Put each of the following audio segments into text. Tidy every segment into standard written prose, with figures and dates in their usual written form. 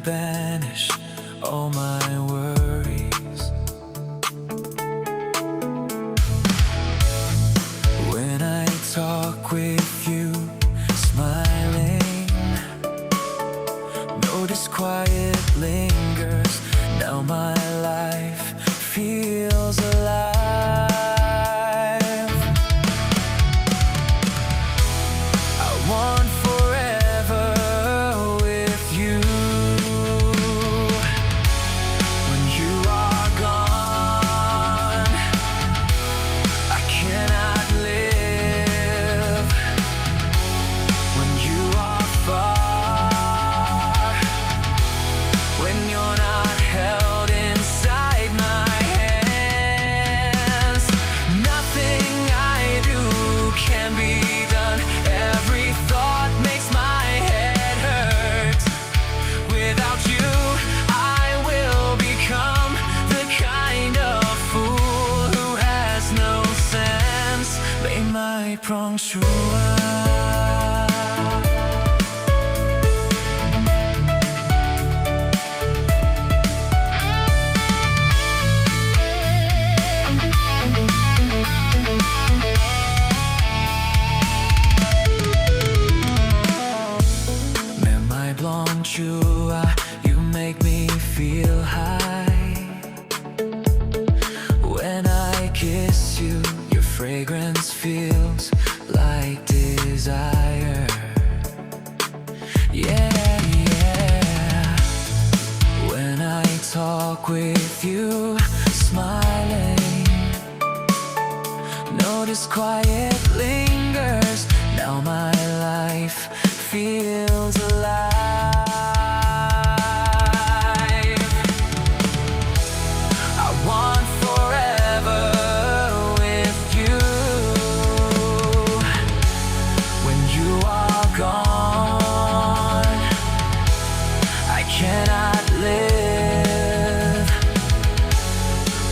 banish all my worries. When I talk with you, smiling, no disquiet lingers. Now my life feels alive. I want forever with you. When you are gone, I cannot live. When you are far, when you're not held inside my hands, nothing I do can be done. Every thought makes my head hurt. Without you, I will become the kind of fool who has no sense. May my prongshua. You make me feel high. When I kiss you, your fragrance feels like desire. Yeah, yeah. When I talk with you, smiling, no disquiet lingers. Now my life feels alive. Cannot live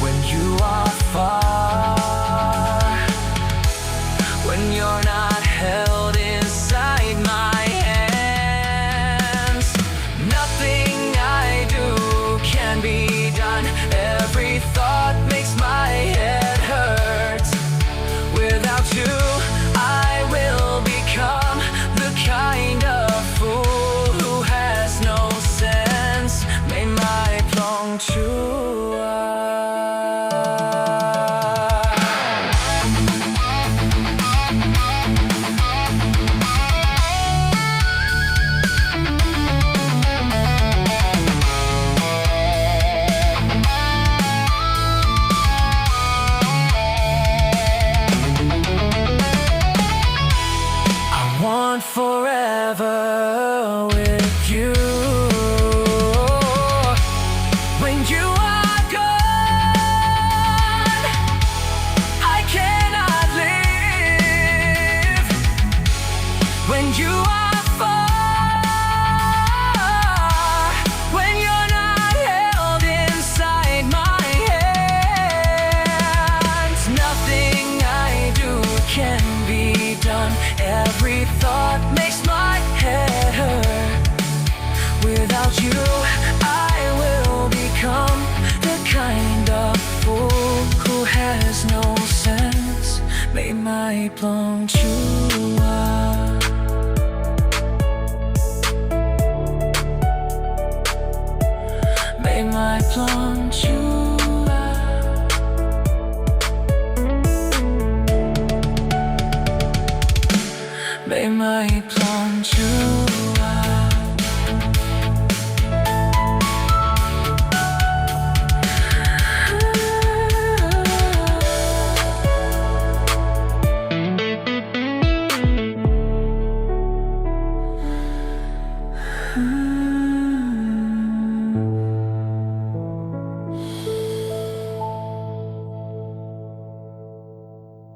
when you are far, when you're not held inside my hands. Nothing I do can be done. Every thought makes my head hurt. Without you, I will become the kind of fool who has no sense. May my prongshua. I want forever with you. When you are gone, I cannot live. When you are far, when you're not held inside my hands, nothing I do can be done. Every thought makes my head hurt. Without you, I will become the kind of fool who has no sense. May my prongshua. May my prongshua.